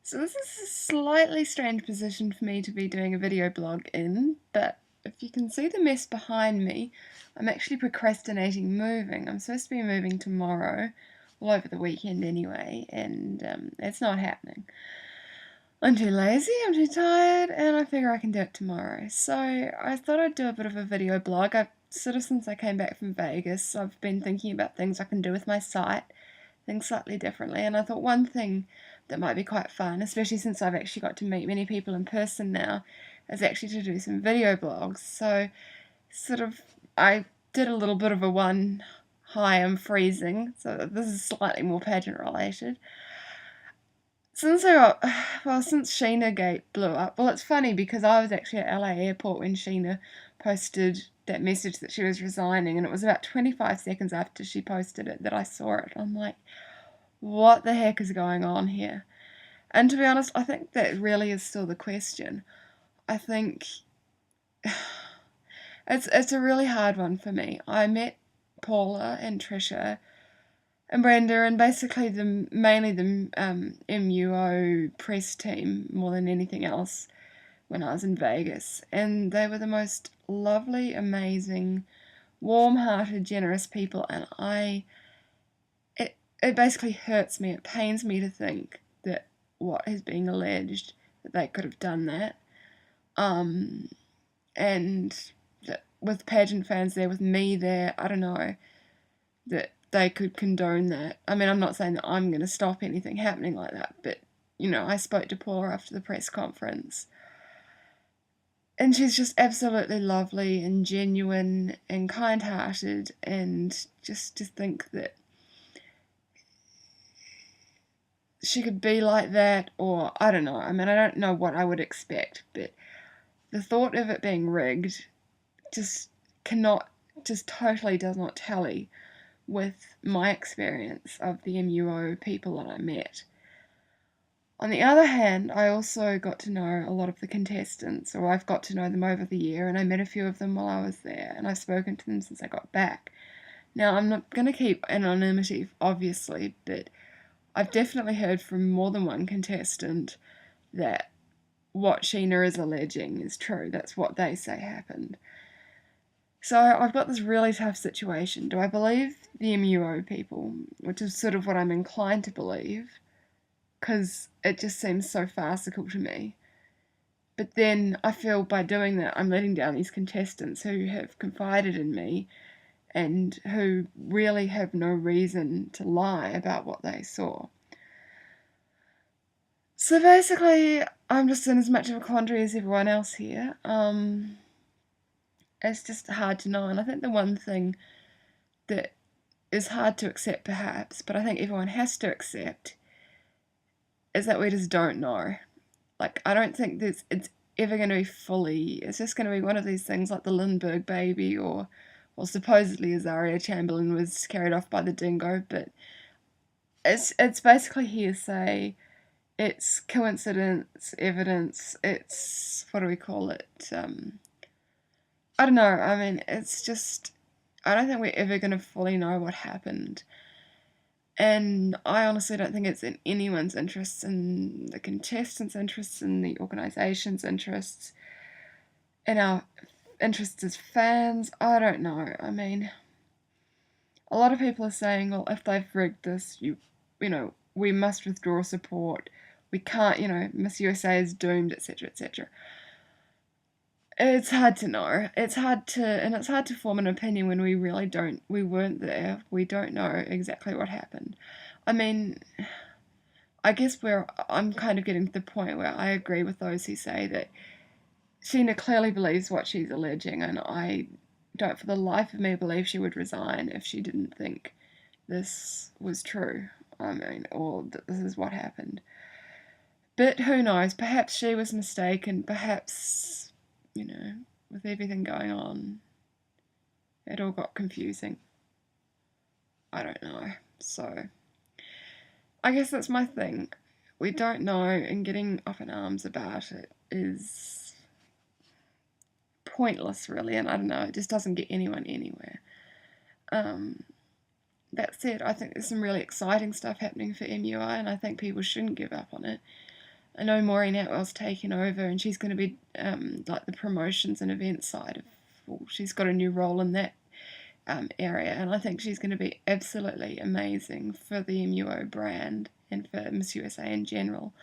So this is a slightly strange position for me to be doing a video blog in, but if you can see the mess behind me, I'm actually procrastinating moving. I'm supposed to be moving tomorrow, well over the weekend anyway, and it's not happening. I'm too lazy, I'm too tired, and I figure I can do it tomorrow. So I thought I'd do a bit of a video blog. Since I came back from Vegas, I've been thinking about things I can do with my site, things slightly differently, and I thought one thing that might be quite fun, especially since I've actually got to meet many people in person now, is actually to do some video blogs. So I did a little bit of a one, hi, I'm freezing, so this is slightly more pageant related. Since Sheenagate blew up, well, it's funny because I was actually at LA airport when Sheena posted that message that she was resigning, and it was about 25 seconds after she posted it that I saw it. I'm like, what the heck is going on here? And to be honest, I think that really is still the question. I think it's a really hard one for me. I met Paula and Trisha and Brenda and basically mainly the MUO press team more than anything else when I was in Vegas, and they were the most lovely, amazing, warm-hearted, generous people, and it basically hurts me. It pains me to think that what is being alleged, that they could have done that. And that with pageant fans there, with me there, I don't know, that they could condone that. I mean, I'm not saying that I'm going to stop anything happening like that, but, I spoke to Paula after the press conference, and she's just absolutely lovely and genuine and kind-hearted, and just to think that she could be like that, or I don't know. I mean, I don't know what I would expect, but the thought of it being rigged just totally does not tally with my experience of the MUO people that I met. On the other hand, I also got to know a lot of the contestants, or I've got to know them over the year, and I met a few of them while I was there, and I've spoken to them since I got back. Now, I'm not going to keep anonymity, obviously, but I've definitely heard from more than one contestant that what Sheena is alleging is true. That's what they say happened. So I've got this really tough situation. Do I believe the MUO people, which is sort of what I'm inclined to believe, because it just seems so farcical to me. But then I feel by doing that, I'm letting down these contestants who have confided in me and who really have no reason to lie about what they saw. So basically, I'm just in as much of a quandary as everyone else here. It's just hard to know, and I think the one thing that is hard to accept perhaps, but I think everyone has to accept, is that we just don't know. Like, I don't think it's ever going to be fully, it's just going to be one of these things like the Lindbergh baby, or well, supposedly Azaria Chamberlain was carried off by the dingo, but it's basically hearsay, it's coincidence, evidence, it's, what do we call it, I don't know, I mean, it's just, I don't think we're ever going to fully know what happened. And I honestly don't think it's in anyone's interests, in the contestants' interests, in the organisation's interests, in our interests as fans. I don't know. I mean, a lot of people are saying, well, if they've rigged this, we must withdraw support. We can't, Miss USA is doomed, etc., etc. It's hard to know. It's hard to form an opinion when we weren't there. We don't know exactly what happened. I mean, I guess I'm kind of getting to the point where I agree with those who say that Sheena clearly believes what she's alleging, and I don't for the life of me believe she would resign if she didn't think this was true. I mean, or that this is what happened. But who knows? Perhaps she was mistaken. Perhaps, with everything going on, it all got confusing. I don't know. So, I guess that's my thing. We don't know, and getting up in arms about it is pointless, really, and I don't know, it just doesn't get anyone anywhere. That said, I think there's some really exciting stuff happening for MUI, and I think people shouldn't give up on it. I know Maureen Atwell's taken over, and she's going to be like the promotions and events side of. Well, she's got a new role in that area, and I think she's going to be absolutely amazing for the MUO brand and for Miss USA in general.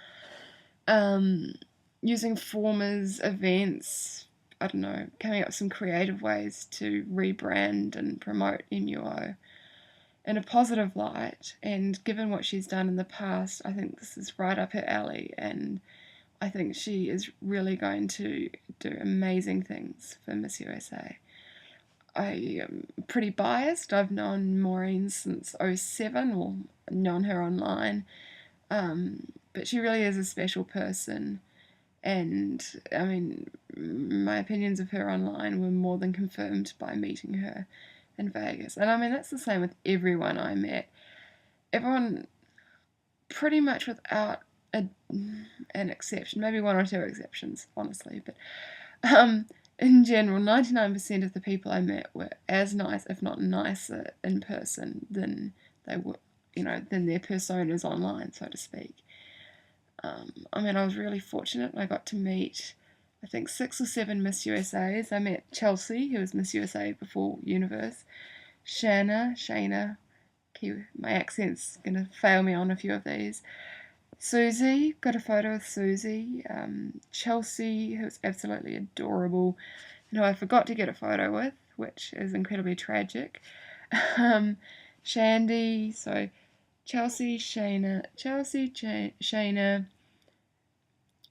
Using formers, events, I don't know, coming up with some creative ways to rebrand and promote MUO in a positive light. And given what she's done in the past, I think this is right up her alley, and I think she is really going to do amazing things for Miss USA. I am pretty biased. I've known Maureen since '07, or known her online, but she really is a special person. And I mean, my opinions of her online were more than confirmed by meeting her in Vegas. And I mean, that's the same with everyone I met. Everyone, pretty much without an exception, maybe one or two exceptions, honestly, but in general, 99% of the people I met were as nice, if not nicer, in person than they were, than their personas online, so to speak. I mean, I was really fortunate. I got to meet, I think, 6 or 7 Miss USAs. I met Chelsea, who was Miss USA before Universe. Sheena, my accent's going to fail me on a few of these. Susie, got a photo with Susie. Chelsea, who's absolutely adorable, and who I forgot to get a photo with, which is incredibly tragic. Shandy, so Chelsea, Sheena,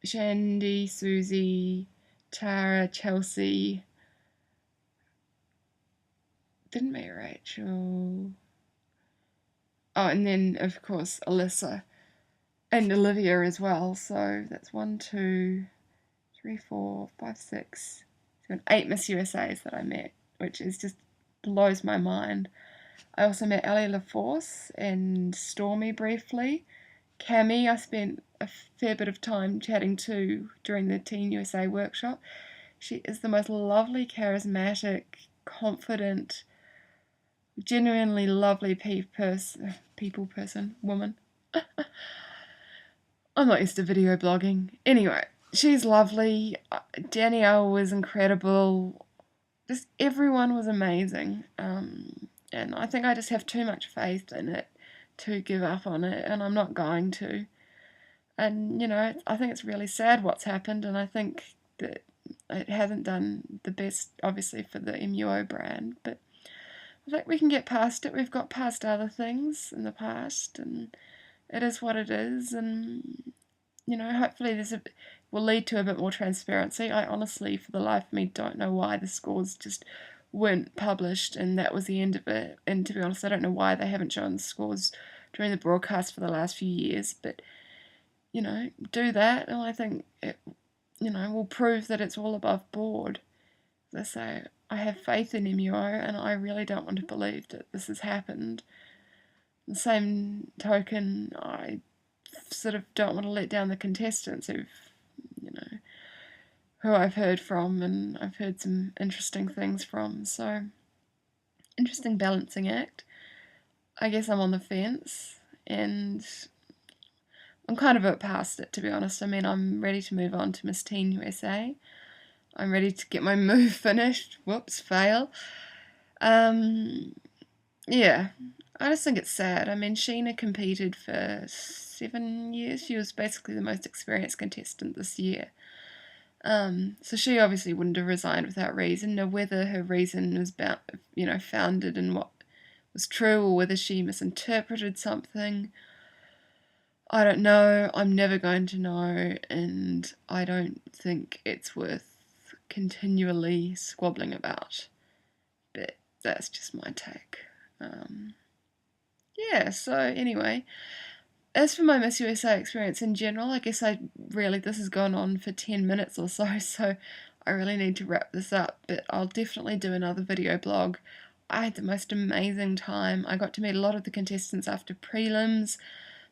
Shandy, Susie, Tara, Chelsea. Didn't meet Rachel. Oh, and then, of course, Alyssa. And Olivia as well. So that's 1, 2, 3, 4, 5, 6, 7, 8 Miss USAs that I met, which is just blows my mind. I also met Ellie LaForce and Stormy briefly. Cami, I spent a fair bit of time chatting to during the Teen USA workshop. She is the most lovely, charismatic, confident, genuinely lovely woman. I'm not used to video blogging. Anyway, she's lovely. Danielle was incredible. Just everyone was amazing. And I think I just have too much faith in it to give up on it, and I'm not going to. And, I think it's really sad what's happened, and I think that it hasn't done the best, obviously, for the MUO brand, but I think we can get past it. We've got past other things in the past, and it is what it is, and, hopefully this will lead to a bit more transparency. I honestly, for the life of me, don't know why the scores just weren't published and that was the end of it. And to be honest, I don't know why they haven't shown the scores during the broadcast for the last few years, but, do that, and I think it, will prove that it's all above board. As I say, I have faith in MUO, and I really don't want to believe that this has happened. On the same token, I sort of don't want to let down the contestants who I've heard from, and I've heard some interesting things from, so interesting balancing act. I guess I'm on the fence, and I'm kind of a bit past it, to be honest. I mean, I'm ready to move on to Miss Teen USA. I'm ready to get my move finished. Whoops, fail. Yeah, I just think it's sad. I mean, Sheena competed for 7 years. She was basically the most experienced contestant this year. So she obviously wouldn't have resigned without reason. Now, whether her reason was founded in what was true, or whether she misinterpreted something, I don't know. I'm never going to know, and I don't think it's worth continually squabbling about. But that's just my take. So anyway, as for my Miss USA experience in general, I guess this has gone on for 10 minutes or so, so I really need to wrap this up, but I'll definitely do another video blog. I had the most amazing time. I got to meet a lot of the contestants after prelims,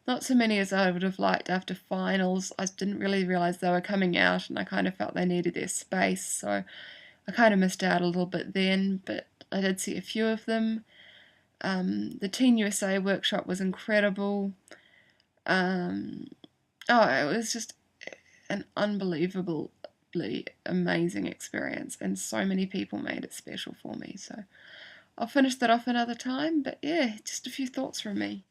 not so many as I would have liked after finals. I didn't really realise they were coming out, and I kind of felt they needed their space, so I kind of missed out a little bit then, but I did see a few of them. The Teen USA workshop was incredible. It was just an unbelievably amazing experience, and so many people made it special for me. So I'll finish that off another time, but yeah, just a few thoughts from me.